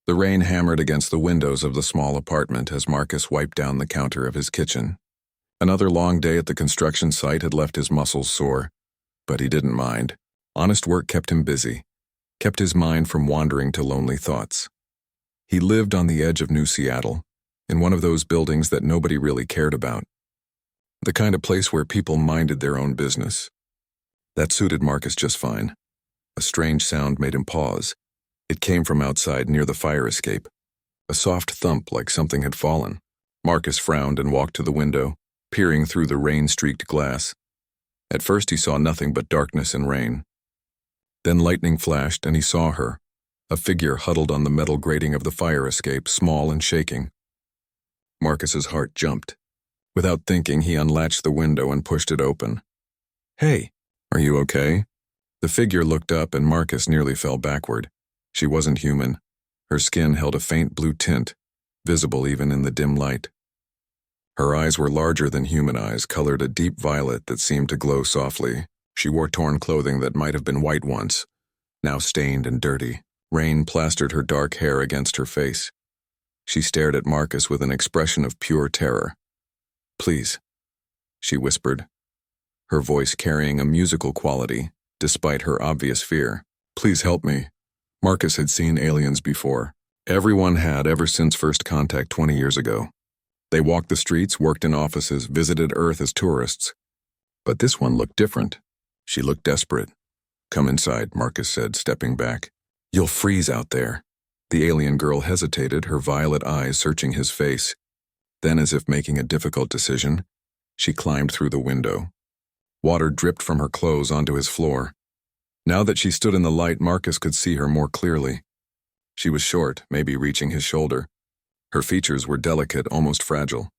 The rain hammered against the windows of the small apartment as Marcus wiped down the counter of his kitchen. Another long day at the construction site had left his muscles sore, but he didn't mind. Honest work kept him busy, kept his mind from wandering to lonely thoughts. He lived on the edge of New Seattle, in one of those buildings that nobody really cared about. The kind of place where people minded their own business. That suited Marcus just fine. A strange sound made him pause. It came from outside near the fire escape. A soft thump like something had fallen. Marcus frowned and walked to the window, peering through the rain-streaked glass. At first he saw nothing but darkness and rain. Then lightning flashed and he saw her, a figure huddled on the metal grating of the fire escape, small and shaking. Marcus's heart jumped. Without thinking, he unlatched the window and pushed it open. "Hey, are you okay?" The figure looked up and Marcus nearly fell backward. She wasn't human. Her skin held a faint blue tint, visible even in the dim light. Her eyes were larger than human eyes, colored a deep violet that seemed to glow softly. She wore torn clothing that might have been white once, now stained and dirty. Rain plastered her dark hair against her face. She stared at Marcus with an expression of pure terror. "Please," she whispered, her voice carrying a musical quality, despite her obvious fear. "Please help me." Marcus had seen aliens before. Everyone had ever since first contact 20 years ago. They walked the streets, worked in offices, visited Earth as tourists. But this one looked different. She looked desperate. "Come inside," Marcus said, stepping back. "You'll freeze out there." The alien girl hesitated, her violet eyes searching his face. Then, as if making a difficult decision, she climbed through the window. Water dripped from her clothes onto his floor. Now that she stood in the light, Marcus could see her more clearly. She was short, maybe reaching his shoulder. Her features were delicate, almost fragile.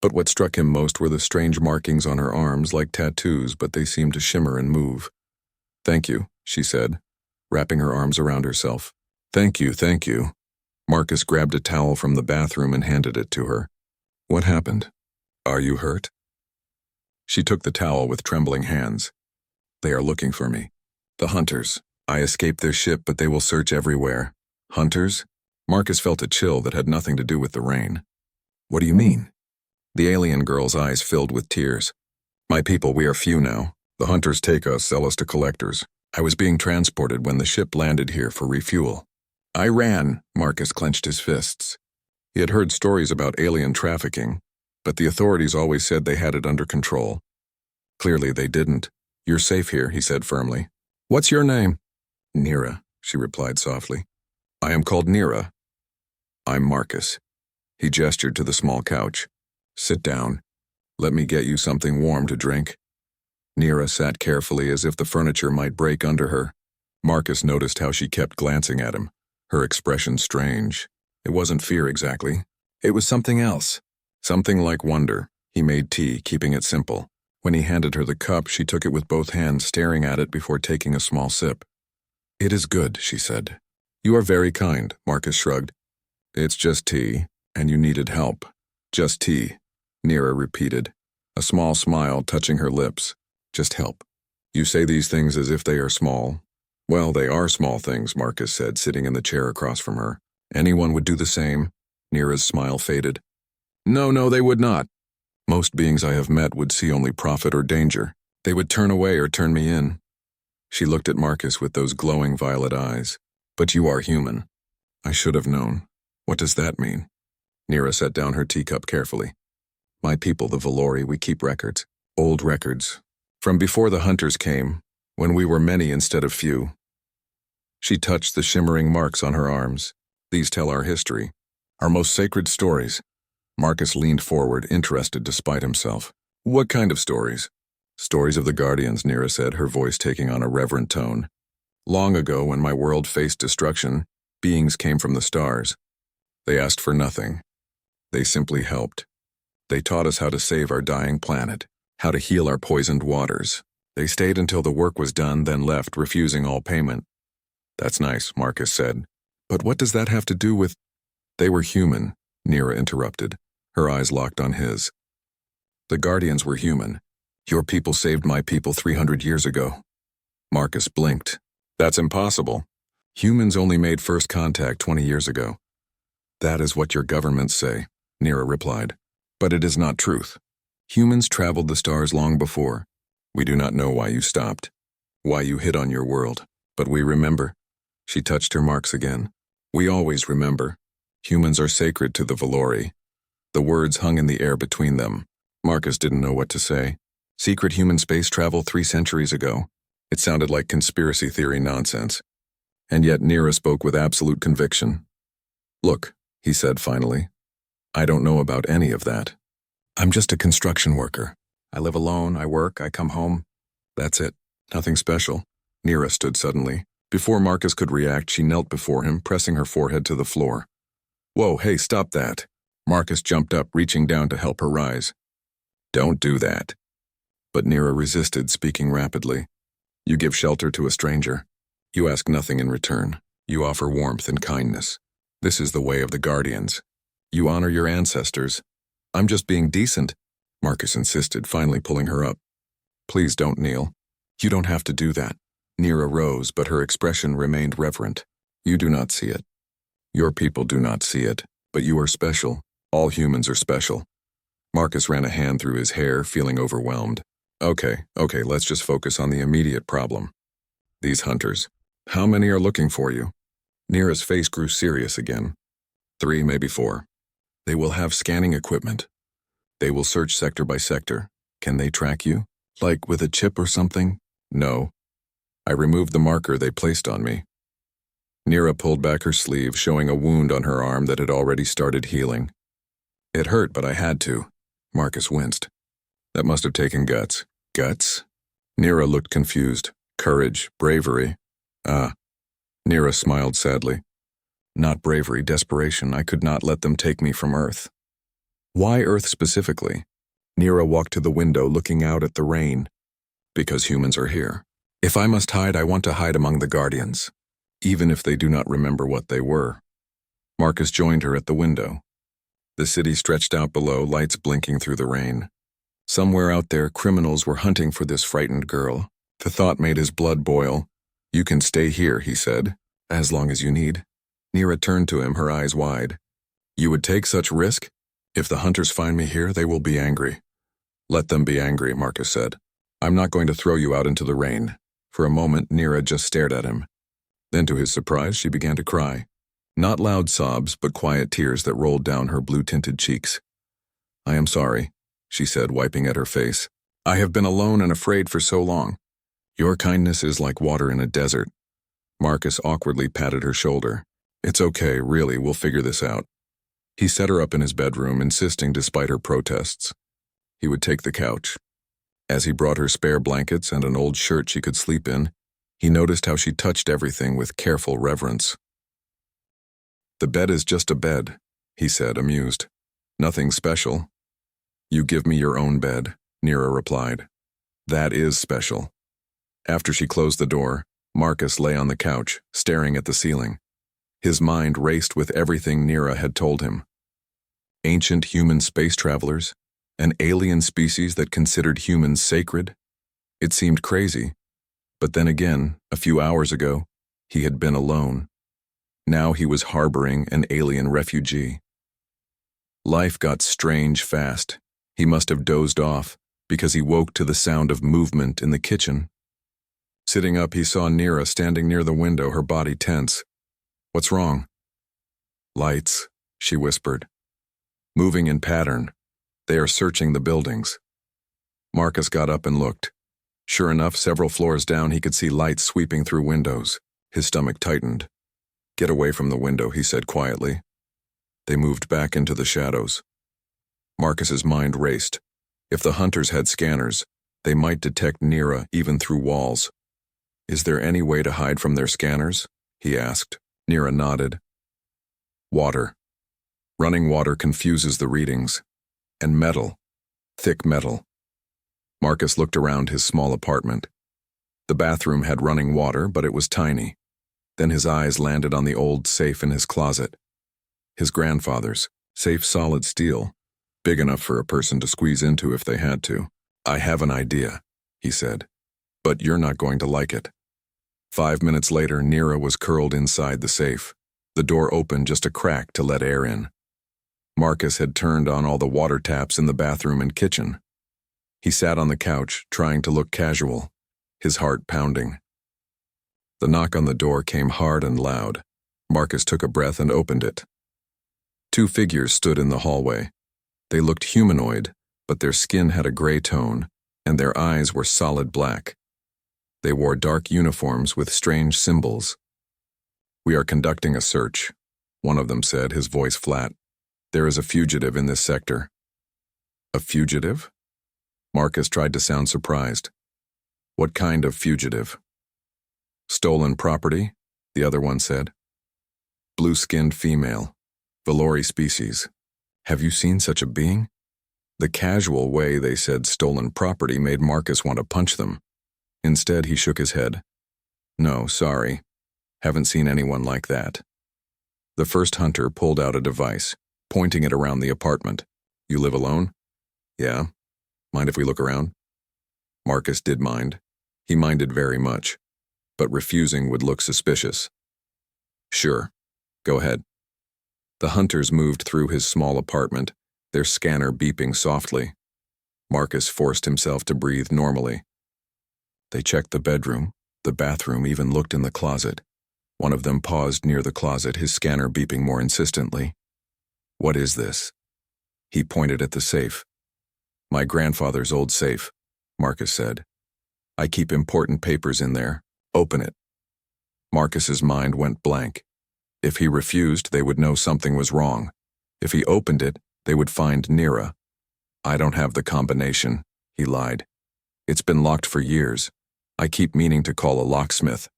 But what struck him most were the strange markings on her arms, like tattoos, but they seemed to shimmer and move. "Thank you," she said, wrapping her arms around herself. Thank you, thank you." Marcus grabbed a towel from the bathroom and handed it to her. "What happened? Are you hurt?" She took the towel with trembling hands. "They are looking for me. The hunters. I escaped their ship, but they will search everywhere." "Hunters?" Marcus felt a chill that had nothing to do with the rain. "What do you mean?" The alien girl's eyes filled with tears. "My people, we are few now. The hunters take us, sell us to collectors. I was being transported when the ship landed here for refuel. I ran." Marcus clenched his fists. He had heard stories about alien trafficking, but the authorities always said they had it under control. Clearly they didn't. "You're safe here," he said firmly. "What's your name?" "Nira," she replied softly. "I am called Nira." "I'm Marcus." He gestured to the small couch. "Sit down. Let me get you something warm to drink." Nira sat carefully as if the furniture might break under her. Marcus noticed how she kept glancing at him, her expression strange. It wasn't fear exactly. It was something else. Something like wonder. He made tea, keeping it simple. When he handed her the cup, she took it with both hands, staring at it before taking a small sip. "It is good," she said. "You are very kind," Marcus shrugged. "It's just tea, and you needed help." "Just tea," Nira repeated, a small smile touching her lips. "Just help. You say these things as if they are small." "Well, they are small things," Marcus said, sitting in the chair across from her. "Anyone would do the same." Nira's smile faded. No, they would not. Most beings I have met would see only profit or danger. They would turn away or turn me in." She looked at Marcus with those glowing violet eyes. "But you are human." "I should have known. What does that mean?" Nira set down her teacup carefully. "My people, the Valori, we keep records. Old records. From before the hunters came, when we were many instead of few." She touched the shimmering marks on her arms. "These tell our history, our most sacred stories." Marcus leaned forward, interested despite himself. "What kind of stories?" "Stories of the Guardians," Nira said, her voice taking on a reverent tone. "Long ago, when my world faced destruction, beings came from the stars. They asked for nothing. They simply helped. They taught us how to save our dying planet, how to heal our poisoned waters. They stayed until the work was done, then left, refusing all payment." "That's nice," Marcus said. "But what does that have to do with—" "They were human," Nira interrupted. Her eyes locked on his. "The Guardians were human. Your people saved my people 300 years ago." Marcus blinked. "That's impossible. Humans only made first contact 20 years ago. That is what your governments say, Nira replied. But it is not truth. Humans traveled the stars long before. We do not know why you stopped, why you hid on your world, but we remember. She touched her marks again. We always remember. Humans are sacred to the Valori. The words hung in the air between them. Marcus didn't know what to say. Secret human space travel 3 centuries ago. It sounded like conspiracy theory nonsense. And yet Nira spoke with absolute conviction. Look, he said finally. I don't know about any of that. I'm just a construction worker. I live alone, I work, I come home. That's it. Nothing special. Nira stood suddenly. Before Marcus could react, she knelt before him, pressing her forehead to the floor. Whoa, hey, stop that. Marcus jumped up, reaching down to help her rise. Don't do that. But Nira resisted, speaking rapidly. You give shelter to a stranger. You ask nothing in return. You offer warmth and kindness. This is the way of the Guardians. You honor your ancestors. I'm just being decent, Marcus insisted, finally pulling her up. Please don't kneel. You don't have to do that. Nira rose, but her expression remained reverent. You do not see it. Your people do not see it, but you are special. All humans are special. Marcus ran a hand through his hair, feeling overwhelmed. Okay, let's just focus on the immediate problem. These hunters. How many are looking for you? Nira's face grew serious again. 3, maybe 4. They will have scanning equipment. They will search sector by sector. Can they track you? Like with a chip or something? No. I removed the marker they placed on me. Nira pulled back her sleeve, showing a wound on her arm that had already started healing. It hurt, but I had to. Marcus winced. That must have taken guts. Guts? Nira looked confused. Courage, bravery. Nira smiled sadly. Not bravery, desperation. I could not let them take me from Earth. Why Earth specifically? Nira walked to the window, looking out at the rain. Because humans are here. If I must hide, I want to hide among the Guardians, even if they do not remember what they were. Marcus joined her at the window. The city stretched out below, lights blinking through the rain. Somewhere out there, criminals were hunting for this frightened girl. The thought made his blood boil. You can stay here, he said, as long as you need. Nira turned to him, her eyes wide. You would take such risk? If the hunters find me here, they will be angry. Let them be angry, Marcus said. I'm not going to throw you out into the rain. For a moment, Nira just stared at him. Then to his surprise, she began to cry. Not loud sobs, but quiet tears that rolled down her blue-tinted cheeks. I am sorry, she said, wiping at her face. I have been alone and afraid for so long. Your kindness is like water in a desert. Marcus awkwardly patted her shoulder. It's okay, really, we'll figure this out. He set her up in his bedroom, insisting despite her protests. He would take the couch. As he brought her spare blankets and an old shirt she could sleep in, he noticed how she touched everything with careful reverence. The bed is just a bed, he said, amused. Nothing special. You give me your own bed, Nira replied. That is special. After she closed the door, Marcus lay on the couch, staring at the ceiling. His mind raced with everything Nira had told him. Ancient human space travelers, an alien species that considered humans sacred. It seemed crazy. But then again, a few hours ago, he had been alone. Now he was harboring an alien refugee. Life got strange fast. He must have dozed off, because he woke to the sound of movement in the kitchen. Sitting up, he saw Nira standing near the window, her body tense. What's wrong? Lights, she whispered. Moving in pattern. They are searching the buildings. Marcus got up and looked. Sure enough, several floors down, he could see lights sweeping through windows. His stomach tightened. Get away from the window, he said quietly. They moved back into the shadows. Marcus's mind raced. If the hunters had scanners, they might detect Nira even through walls. Is there any way to hide from their scanners? He asked. Nira nodded. Water. Running water confuses the readings. And metal. Thick metal. Marcus looked around his small apartment. The bathroom had running water, but it was tiny. Then his eyes landed on the old safe in his closet. His grandfather's, safe solid steel, big enough for a person to squeeze into if they had to. I have an idea, he said, but you're not going to like it. 5 minutes later, Nira was curled inside the safe. The door opened just a crack to let air in. Marcus had turned on all the water taps in the bathroom and kitchen. He sat on the couch, trying to look casual, his heart pounding. The knock on the door came hard and loud. Marcus took a breath and opened it. Two figures stood in the hallway. They looked humanoid, but their skin had a gray tone, and their eyes were solid black. They wore dark uniforms with strange symbols. "We are conducting a search," one of them said, his voice flat. "There is a fugitive in this sector." "A fugitive?" Marcus tried to sound surprised. "What kind of fugitive?" "Stolen property," the other one said. "Blue-skinned female, Valori species. Have you seen such a being?" The casual way they said stolen property made Marcus want to punch them. Instead, he shook his head. "No, sorry. Haven't seen anyone like that." The first hunter pulled out a device, pointing it around the apartment. "You live alone?" "Yeah. Mind if we look around?" Marcus did mind. He minded very much, but refusing would look suspicious. "Sure. Go ahead." The hunters moved through his small apartment, their scanner beeping softly. Marcus forced himself to breathe normally. They checked the bedroom, the bathroom, even looked in the closet. One of them paused near the closet, his scanner beeping more insistently. "What is this?" He pointed at the safe. "My grandfather's old safe," Marcus said. "I keep important papers in there. Open it." Marcus's mind went blank. If he refused, they would know something was wrong. If he opened it, they would find Nira. "I don't have the combination," he lied. "It's been locked for years. I keep meaning to call a locksmith."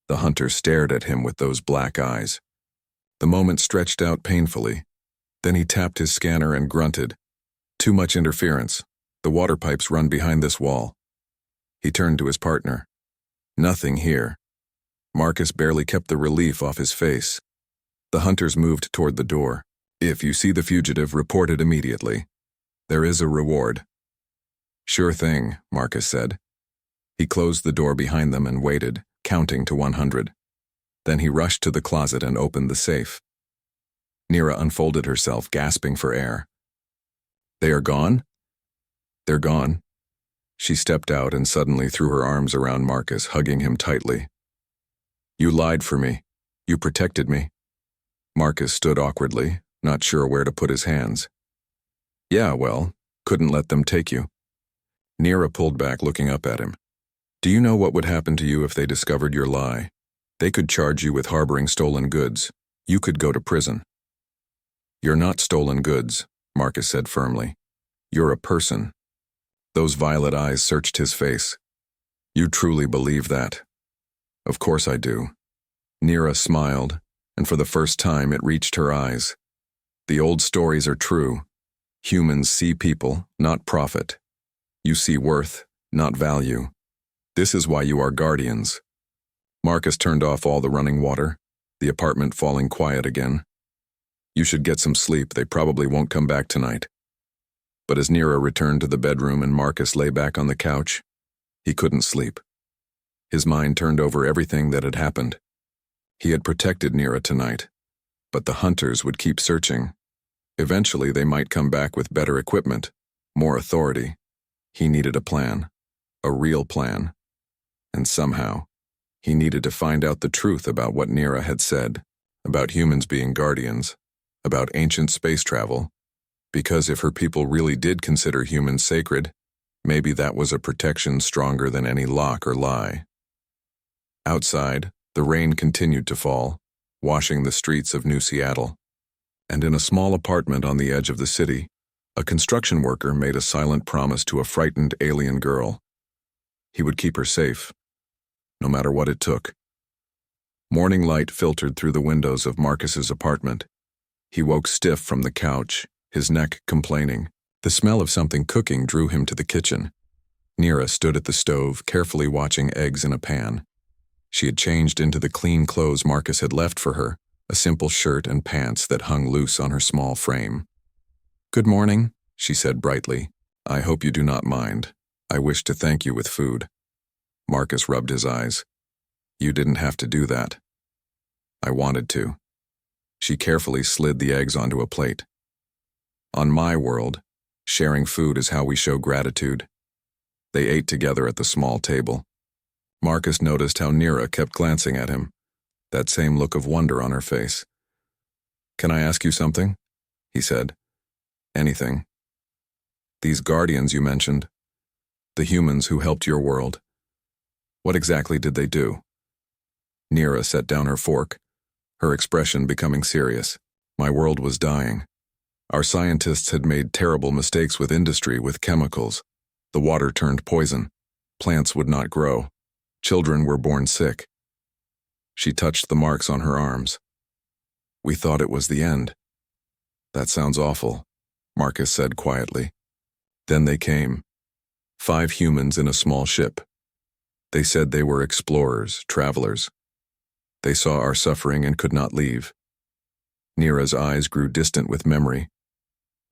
The hunter stared at him with those black eyes. The moment stretched out painfully. Then he tapped his scanner and grunted. "Too much interference. The water pipes run behind this wall." He turned to his partner. "Nothing here." Marcus barely kept the relief off his face. The hunters moved toward the door. "If you see the fugitive, report it immediately. There is a reward." "Sure thing," Marcus said. He closed the door behind them and waited, counting to 100. Then he rushed to the closet and opened the safe. Nira unfolded herself, gasping for air. "They are gone?" "They're gone." She stepped out and suddenly threw her arms around Marcus, hugging him tightly. "You lied for me. You protected me." Marcus stood awkwardly, not sure where to put his hands. "Yeah, well, couldn't let them take you." Nira pulled back, looking up at him. "Do you know what would happen to you if they discovered your lie? They could charge you with harboring stolen goods. You could go to prison." "You're not stolen goods," Marcus said firmly. "You're a person." Those violet eyes searched his face. "You truly believe that?" "Of course I do." Nira smiled, and for the first time it reached her eyes. "The old stories are true. Humans see people, not profit. You see worth, not value. This is why you are guardians." Marcus turned off all the running water, the apartment falling quiet again. "You should get some sleep. They probably won't come back tonight." But as Nira returned to the bedroom and Marcus lay back on the couch, he couldn't sleep. His mind turned over everything that had happened. He had protected Nira tonight, but the hunters would keep searching. Eventually, they might come back with better equipment, more authority. He needed a plan, a real plan. And somehow, he needed to find out the truth about what Nira had said, about humans being guardians, about ancient space travel, because if her people really did consider humans sacred, maybe that was a protection stronger than any lock or lie. Outside, the rain continued to fall, washing the streets of New Seattle. And in a small apartment on the edge of the city, a construction worker made a silent promise to a frightened alien girl. He would keep her safe, no matter what it took. Morning light filtered through the windows of Marcus's apartment. He woke stiff from the couch, his neck complaining. The smell of something cooking drew him to the kitchen. Nira stood at the stove, carefully watching eggs in a pan. She had changed into the clean clothes Marcus had left for her, a simple shirt and pants that hung loose on her small frame. "Good morning," she said brightly. "I hope you do not mind. I wish to thank you with food." Marcus rubbed his eyes. "You didn't have to do that." "I wanted to." She carefully slid the eggs onto a plate. On my world, sharing food is how we show gratitude. They ate together at the small table. Marcus noticed how Nira kept glancing at him, that same look of wonder on her face. "Can I ask you something?" he said. "Anything. These guardians you mentioned, the humans who helped your world, what exactly did they do?" Nira set down her fork, her expression becoming serious. "My world was dying. Our scientists had made terrible mistakes with industry, with chemicals. The water turned poison. Plants would not grow. Children were born sick." She touched the marks on her arms. "We thought it was the end." "That sounds awful," Marcus said quietly. "Then they came. 5 humans in a small ship. They said they were explorers, travelers. They saw our suffering and could not leave." Nira's eyes grew distant with memory,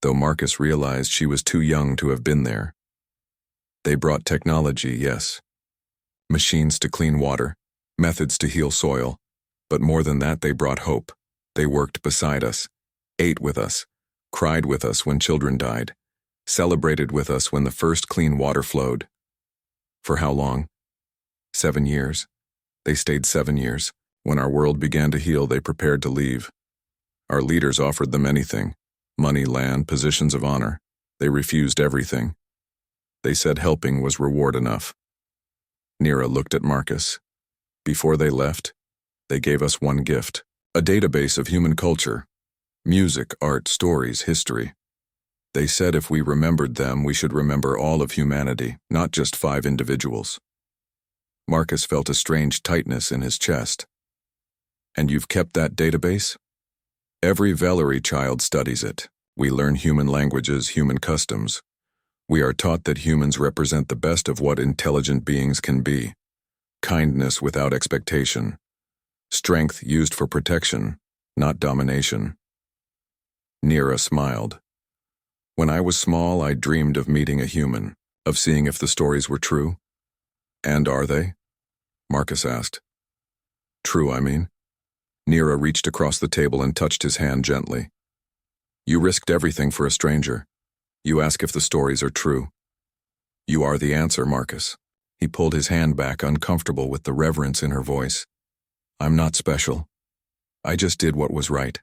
though Marcus realized she was too young to have been there. "They brought technology, yes. Machines to clean water, methods to heal soil, but more than that, they brought hope. They worked beside us, ate with us, cried with us when children died, celebrated with us when the first clean water flowed." "For how long?" 7 years. They stayed 7 years. When our world began to heal, they prepared to leave. Our leaders offered them anything: money, land, positions of honor. They refused everything. They said helping was reward enough. Nira looked at Marcus. "Before they left, they gave us one gift: a database of human culture, music, art, stories, history. They said if we remembered them, we should remember all of humanity, not just 5 individuals." Marcus felt a strange tightness in his chest. "And you've kept that database?" "Every Valerie child studies it. We learn human languages, human customs. We are taught that humans represent the best of what intelligent beings can be: kindness without expectation, strength used for protection, not domination." Nira smiled. "When I was small, I dreamed of meeting a human, of seeing if the stories were true." "And are they?" Marcus asked. "True, I mean." Nira reached across the table and touched his hand gently. "You risked everything for a stranger. You ask if the stories are true. You are the answer, Marcus." He pulled his hand back, uncomfortable with the reverence in her voice. "I'm not special. I just did what was right."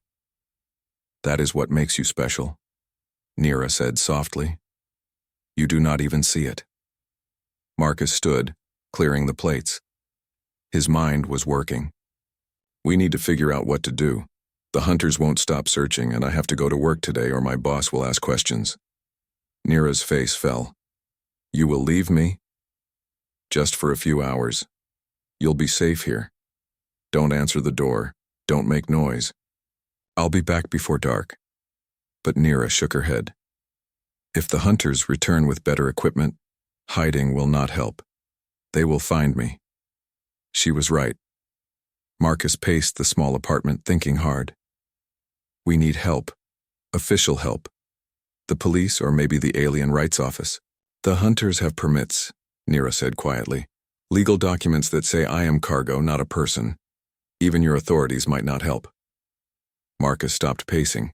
"That is what makes you special," Nira said softly. "You do not even see it." Marcus stood, clearing the plates. His mind was working. "We need to figure out what to do. The hunters won't stop searching, and I have to go to work today or my boss will ask questions." Nira's face fell. "You will leave me?" "Just for a few hours. You'll be safe here. Don't answer the door. Don't make noise. I'll be back before dark." But Nira shook her head. "If the hunters return with better equipment, hiding will not help. They will find me." She was right. Marcus paced the small apartment, thinking hard. "We need help. Official help. The police or maybe the Alien Rights Office." "The hunters have permits," Nira said quietly. "Legal documents that say I am cargo, not a person. Even your authorities might not help." Marcus stopped pacing.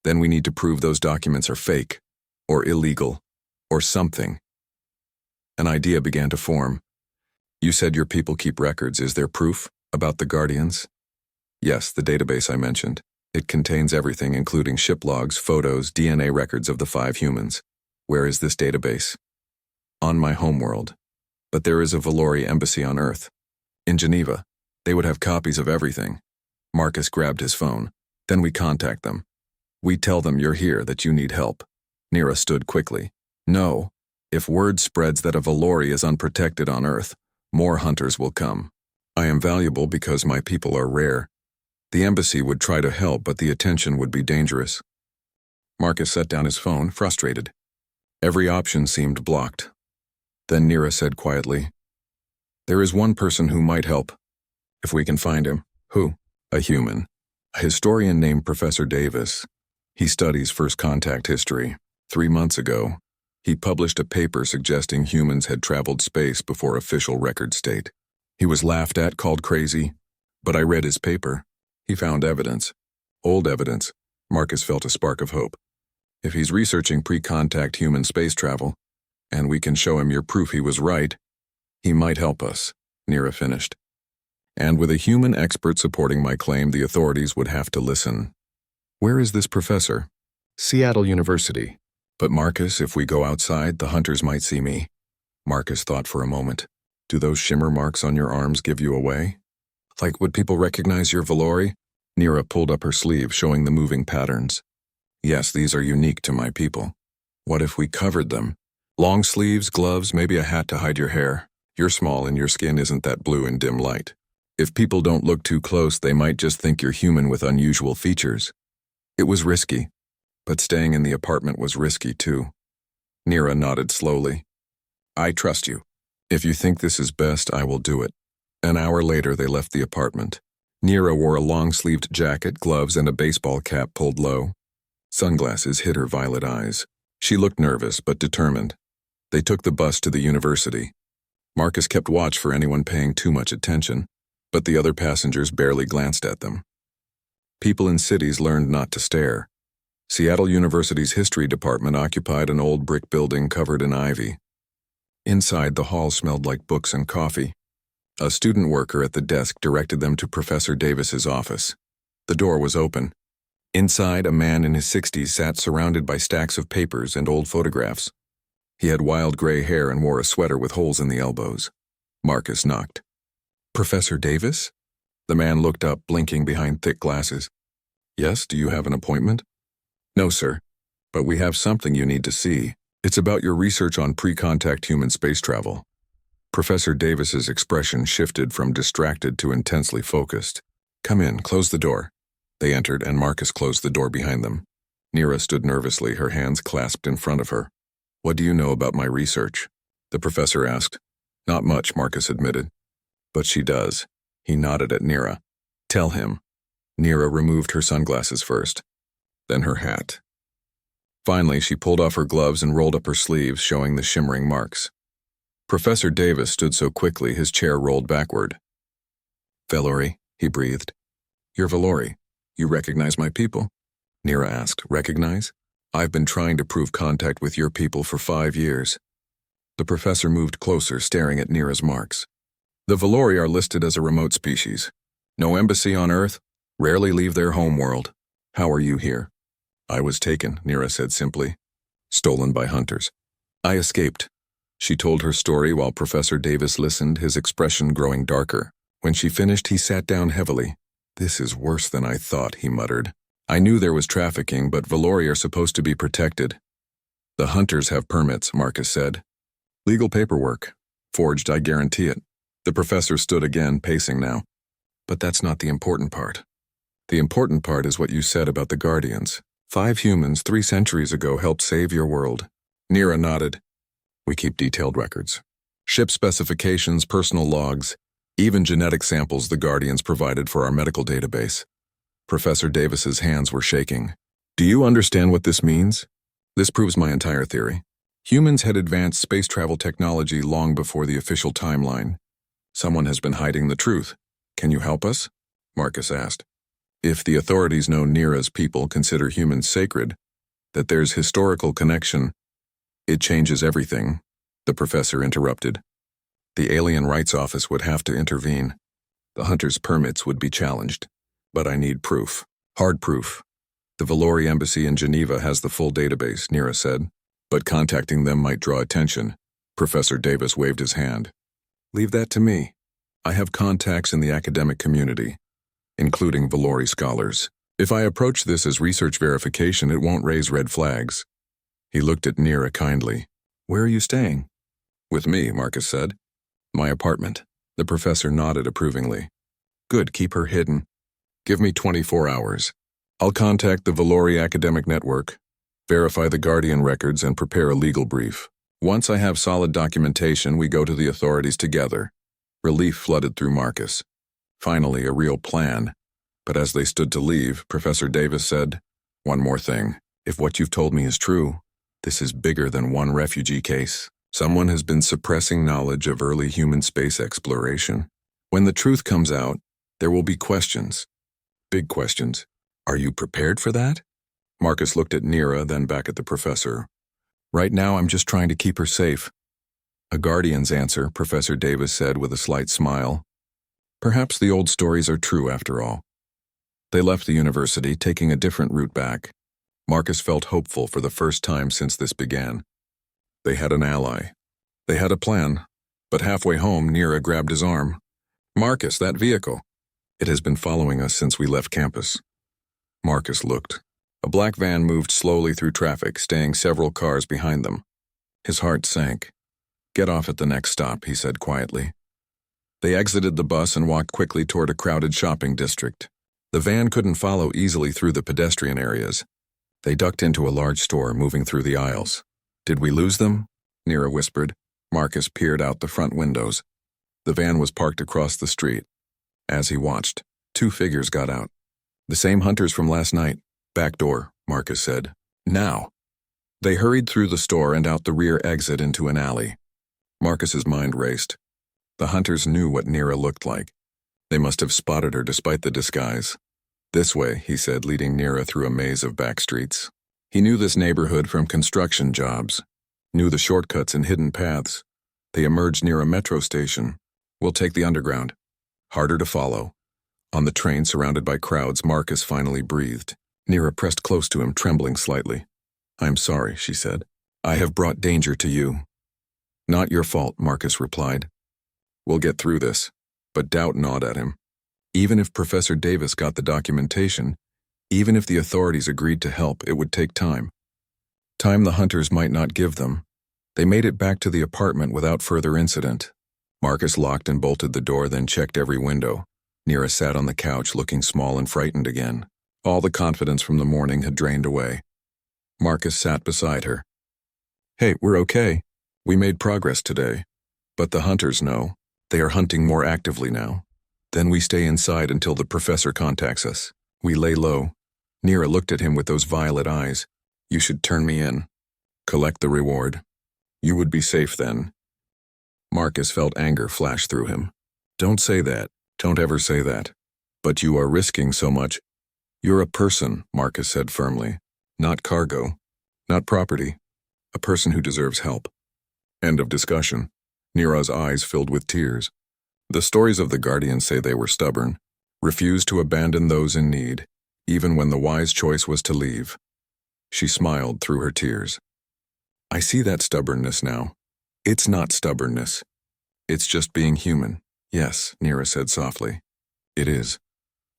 "Then we need to prove those documents are fake, or illegal, or something." An idea began to form. "You said your people keep records. Is there proof about the Guardians?" "Yes, the database I mentioned. It contains everything, including ship logs, photos, DNA records of the 5 humans." "Where is this database?" "On my homeworld. But there is a Valori embassy on Earth. In Geneva. They would have copies of everything." Marcus grabbed his phone. "Then we contact them. We tell them you're here, that you need help." Nira stood quickly. "No. If word spreads that a Valori is unprotected on Earth, more hunters will come. I am valuable because my people are rare. The embassy would try to help, but the attention would be dangerous." Marcus set down his phone, frustrated. Every option seemed blocked. Then Nira said quietly, "There is one person who might help, if we can find him." "Who?" "A human. A historian named Professor Davis. He studies first contact history. 3 months ago, he published a paper suggesting humans had traveled space before official records state. He was laughed at, called crazy, but I read his paper. He found evidence. Old evidence. Marcus felt a spark of hope. If he's researching pre-contact human space travel, and we can show him your proof he was right, he might help us, Nira finished. And with a human expert supporting my claim, the authorities would have to listen. Where is this professor? Seattle University. But Marcus, if we go outside, the hunters might see me. Marcus thought for a moment. Do those shimmer marks on your arms give you away? Like, would people recognize your Valori? Nira pulled up her sleeve, showing the moving patterns. Yes, these are unique to my people. What if we covered them? Long sleeves, gloves, maybe a hat to hide your hair. You're small and your skin isn't that blue in dim light. If people don't look too close, they might just think you're human with unusual features. It was risky, but staying in the apartment was risky too. Nira nodded slowly. I trust you. If you think this is best, I will do it. An hour later, they left the apartment. Nira wore a long-sleeved jacket, gloves, and a baseball cap pulled low. Sunglasses hid her violet eyes. She looked nervous but determined. They took the bus to the university. Marcus kept watch for anyone paying too much attention, but the other passengers barely glanced at them. People in cities learned not to stare. Seattle University's history department occupied an old brick building covered in ivy. Inside, the hall smelled like books and coffee. A student worker at the desk directed them to Professor Davis's office. The door was open. Inside, a man in his 60s sat surrounded by stacks of papers and old photographs. He had wild gray hair and wore a sweater with holes in the elbows. Marcus knocked. Professor Davis? The man looked up, blinking behind thick glasses. Yes, do you have an appointment? No, sir, but we have something you need to see. It's about your research on pre-contact human space travel. Professor Davis's expression shifted from distracted to intensely focused. Come in, close the door. They entered, and Marcus closed the door behind them. Nira stood nervously, her hands clasped in front of her. What do you know about my research? The professor asked. Not much, Marcus admitted. But she does. He nodded at Nira. Tell him. Nira removed her sunglasses first, then her hat. Finally, she pulled off her gloves and rolled up her sleeves, showing the shimmering marks. Professor Davis stood so quickly his chair rolled backward. Valori, he breathed. You're Valori. You recognize my people? Nira asked. Recognize? I've been trying to prove contact with your people for 5 years. The professor moved closer, staring at Nira's marks. The Valori are listed as a remote species. No embassy on Earth, rarely leave their home world. How are you here? I was taken, Nira said simply. Stolen by hunters. I escaped. She told her story while Professor Davis listened, his expression growing darker. When she finished, he sat down heavily. This is worse than I thought, he muttered. I knew there was trafficking, but Valori are supposed to be protected. The hunters have permits, Marcus said. Legal paperwork. Forged, I guarantee it. The professor stood again, pacing now. But that's not the important part. The important part is what you said about the Guardians. 5 humans 3 centuries ago helped save your world. Nira nodded. We keep detailed records. Ship specifications, personal logs, even genetic samples the Guardians provided for our medical database. Professor Davis's hands were shaking. Do you understand what this means? This proves my entire theory. Humans had advanced space travel technology long before the official timeline. Someone has been hiding the truth. Can you help us? Marcus asked. If the authorities know Nira's people consider humans sacred, that there's historical connection, it changes everything, the professor interrupted. The Alien Rights Office would have to intervene. The hunters' permits would be challenged. But I need proof. Hard proof. The Valori Embassy in Geneva has the full database, Nira said. But contacting them might draw attention. Professor Davis waved his hand. Leave that to me. I have contacts in the academic community, including Valori scholars. If I approach this as research verification, it won't raise red flags. He looked at Nira kindly. Where are you staying? With me, Marcus said. My apartment. The professor nodded approvingly. Good, keep her hidden. Give me 24 hours. I'll contact the Valori Academic Network, verify the Guardian records, and prepare a legal brief. Once I have solid documentation, we go to the authorities together. Relief flooded through Marcus. Finally, a real plan. But as they stood to leave, Professor Davis said, One more thing. If what you've told me is true, this is bigger than one refugee case. Someone has been suppressing knowledge of early human space exploration. When the truth comes out, there will be questions. Big questions. Are you prepared for that? Marcus looked at Nira, then back at the professor. Right now, I'm just trying to keep her safe. A guardian's answer, Professor Davis said with a slight smile. Perhaps the old stories are true after all. They left the university, taking a different route back. Marcus felt hopeful for the first time since this began. They had an ally. They had a plan. But halfway home, Nira grabbed his arm. Marcus, that vehicle. It has been following us since we left campus. Marcus looked. A black van moved slowly through traffic, staying several cars behind them. His heart sank. Get off at the next stop, he said quietly. They exited the bus and walked quickly toward a crowded shopping district. The van couldn't follow easily through the pedestrian areas. They ducked into a large store, moving through the aisles. Did we lose them? Nira whispered. Marcus peered out the front windows. The van was parked across the street. As he watched, two figures got out. The same hunters from last night. Back door, Marcus said. Now. They hurried through the store and out the rear exit into an alley. Marcus's mind raced. The hunters knew what Nira looked like. They must have spotted her despite the disguise. This way, he said, leading Nira through a maze of back streets. He knew this neighborhood from construction jobs. Knew the shortcuts and hidden paths. They emerged near a metro station. We'll take the underground. Harder to follow. On the train, surrounded by crowds, Marcus finally breathed. Nira pressed close to him, trembling slightly. I'm sorry, she said. I have brought danger to you. Not your fault, Marcus replied. We'll get through this. But doubt gnawed at him. Even if Professor Davis got the documentation, even if the authorities agreed to help, it would take time. Time the hunters might not give them. They made it back to the apartment without further incident. Marcus locked and bolted the door, then checked every window. Nira sat on the couch, looking small and frightened again. All the confidence from the morning had drained away. Marcus sat beside her. Hey, we're okay. We made progress today. But the hunters know. They are hunting more actively now. Then we stay inside until the professor contacts us. We lay low. Nira looked at him with those violet eyes. You should turn me in. Collect the reward. You would be safe then. Marcus felt anger flash through him. Don't say that. Don't ever say that. But you are risking so much. You're a person, Marcus said firmly. Not cargo. Not property. A person who deserves help. End of discussion. Nira's eyes filled with tears. The stories of the Guardians say they were stubborn, refused to abandon those in need, even when the wise choice was to leave. She smiled through her tears. I see that stubbornness now. It's not stubbornness. It's just being human. Yes, Nira said softly. It is.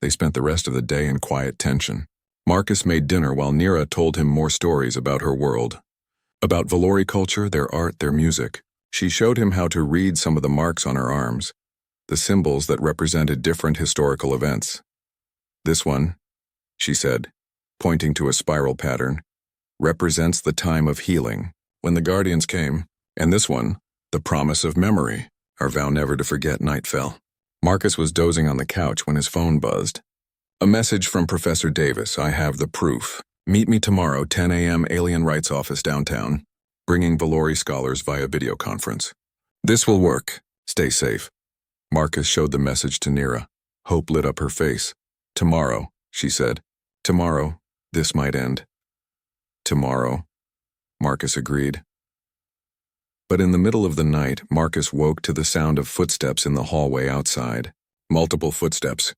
They spent the rest of the day in quiet tension. Marcus made dinner while Nira told him more stories about her world. About Valori culture, their art, their music. She showed him how to read some of the marks on her arms, the symbols that represented different historical events. This one, she said, pointing to a spiral pattern, represents the time of healing, when the Guardians came, and this one, the promise of memory, our vow never to forget night fell. Marcus was dozing on the couch when his phone buzzed. A message from Professor Davis. I have the proof. Meet me tomorrow, 10 a.m. Alien Rights Office downtown, bringing Valori scholars via video conference. This will work. Stay safe. Marcus showed the message to Nira. Hope lit up her face. Tomorrow, she said. Tomorrow, this might end. Tomorrow, Marcus agreed. But in the middle of the night, Marcus woke to the sound of footsteps in the hallway outside. Multiple footsteps.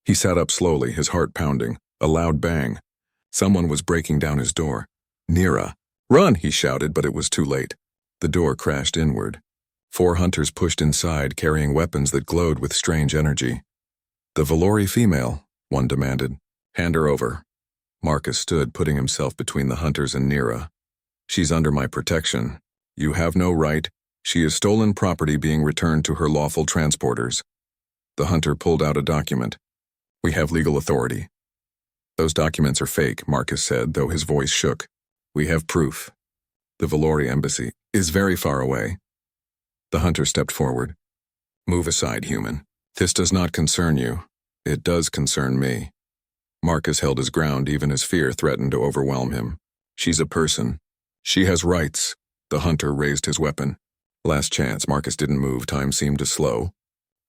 He sat up slowly, his heart pounding. A loud bang. Someone was breaking down his door. Nira. Run, he shouted, but it was too late. The door crashed inward. 4 hunters pushed inside, carrying weapons that glowed with strange energy. The Valori female, one demanded. Hand her over. Marcus stood, putting himself between the hunters and Nira. She's under my protection. You have no right. She is stolen property being returned to her lawful transporters. The hunter pulled out a document. We have legal authority. Those documents are fake, Marcus said, though his voice shook. We have proof. The Valori embassy is very far away. The hunter stepped forward. Move aside, human. This does not concern you. It does concern me. Marcus held his ground even as fear threatened to overwhelm him. She's a person. She has rights. The hunter raised his weapon. Last chance, Marcus didn't move. Time seemed to slow.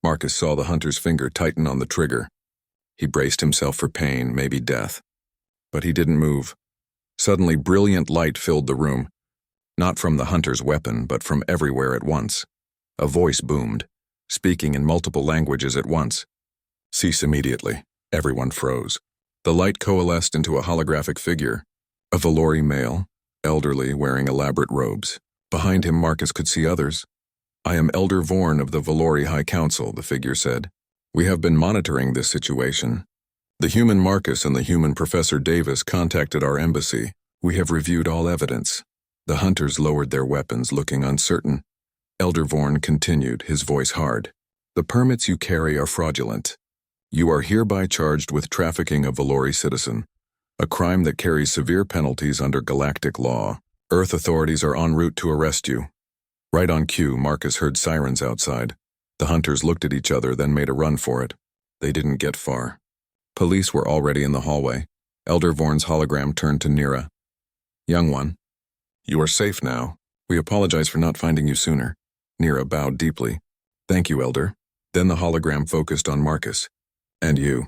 Marcus saw the hunter's finger tighten on the trigger. He braced himself for pain, maybe death. But he didn't move. Suddenly, brilliant light filled the room, not from the hunter's weapon, but from everywhere at once. A voice boomed, speaking in multiple languages at once. Cease immediately. Everyone froze. The light coalesced into a holographic figure, a Valori male, elderly, wearing elaborate robes. Behind him, Marcus could see others. I am Elder Vorn of the Valori High Council, the figure said. We have been monitoring this situation. The human Marcus and the human Professor Davis contacted our embassy. We have reviewed all evidence. The hunters lowered their weapons, looking uncertain. Elder Vorn continued, his voice hard. The permits you carry are fraudulent. You are hereby charged with trafficking a Valori citizen, a crime that carries severe penalties under galactic law. Earth authorities are en route to arrest you. Right on cue, Marcus heard sirens outside. The hunters looked at each other, then made a run for it. They didn't get far. Police were already in the hallway. Elder Vorn's hologram turned to Nira. Young one, you are safe now. We apologize for not finding you sooner. Nira bowed deeply. Thank you, Elder. Then the hologram focused on Marcus. And you,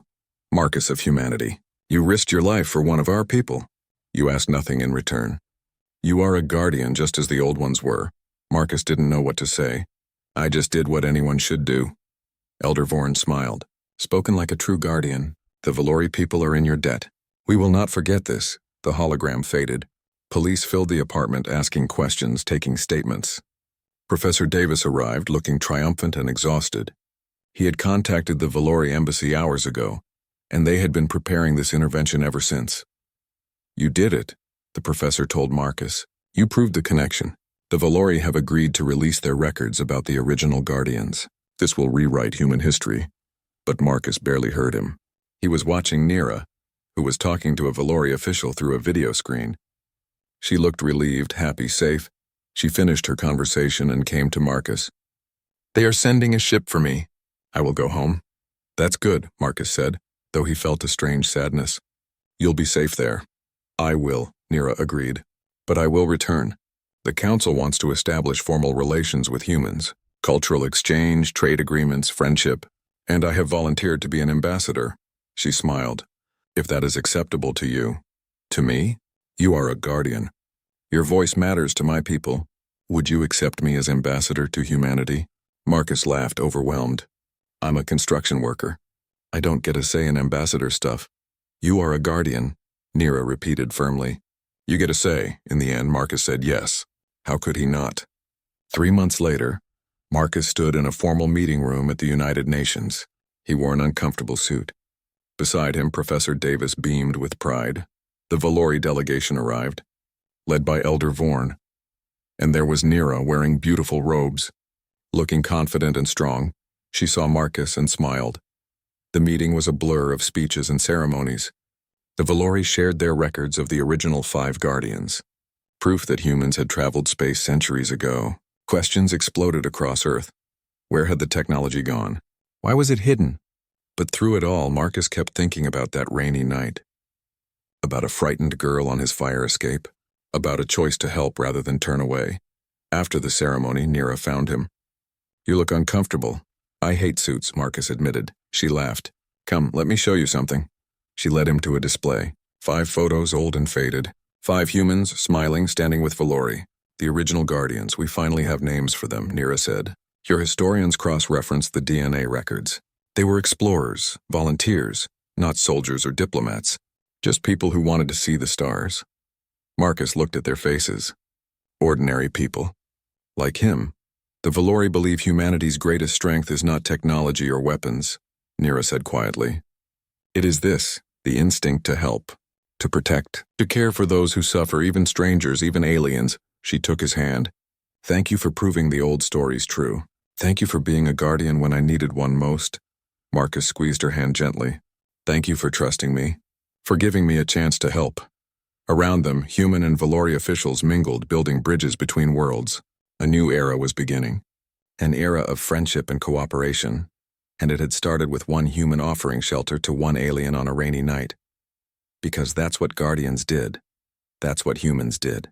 Marcus of humanity. You risked your life for one of our people. You asked nothing in return. You are a guardian just as the old ones were. Marcus didn't know what to say. I just did what anyone should do. Elder Vorn smiled. Spoken like a true guardian. The Valori people are in your debt. We will not forget this. The hologram faded. Police filled the apartment, asking questions, taking statements. Professor Davis arrived, looking triumphant and exhausted. He had contacted the Valori embassy hours ago, and they had been preparing this intervention ever since. You did it, the professor told Marcus. You proved the connection. The Valori have agreed to release their records about the original Guardians. This will rewrite human history. But Marcus barely heard him. He was watching Nira, who was talking to a Valori official through a video screen. She looked relieved, happy, safe. She finished her conversation and came to Marcus. They are sending a ship for me. I will go home. That's good, Marcus said, though he felt a strange sadness. You'll be safe there. I will, Nira agreed. But I will return. The Council wants to establish formal relations with humans, cultural exchange, trade agreements, friendship, and I have volunteered to be an ambassador. She smiled. If that is acceptable to you. To me? You are a guardian. Your voice matters to my people. Would you accept me as ambassador to humanity? Marcus laughed, overwhelmed. I'm a construction worker. I don't get a say in ambassador stuff. You are a guardian, Nira repeated firmly. You get a say. In the end, Marcus said yes. How could he not? 3 months later, Marcus stood in a formal meeting room at the United Nations. He wore an uncomfortable suit. Beside him, Professor Davis beamed with pride. The Valori delegation arrived, led by Elder Vorn. And there was Nira wearing beautiful robes. Looking confident and strong, she saw Marcus and smiled. The meeting was a blur of speeches and ceremonies. The Valori shared their records of the original 5 Guardians. Proof that humans had traveled space centuries ago. Questions exploded across Earth. Where had the technology gone? Why was it hidden? But through it all, Marcus kept thinking about that rainy night. About a frightened girl on his fire escape. About a choice to help rather than turn away. After the ceremony, Nira found him. You look uncomfortable. I hate suits, Marcus admitted. She laughed. Come, let me show you something. She led him to a display. 5 photos, old and faded. 5 humans, smiling, standing with Valori. The original Guardians. We finally have names for them, Nira said. Your historians cross-referenced the DNA records. They were explorers, volunteers, not soldiers or diplomats. Just people who wanted to see the stars. Marcus looked at their faces. Ordinary people. Like him. The Valori believe humanity's greatest strength is not technology or weapons, Nira said quietly. It is this, the instinct to help, to protect, to care for those who suffer, even strangers, even aliens. She took his hand. Thank you for proving the old stories true. Thank you for being a guardian when I needed one most. Marcus squeezed her hand gently. Thank you for trusting me, for giving me a chance to help. Around them, human and Valori officials mingled, building bridges between worlds. A new era was beginning. An era of friendship and cooperation. And it had started with one human offering shelter to one alien on a rainy night. Because that's what Guardians did. That's what humans did.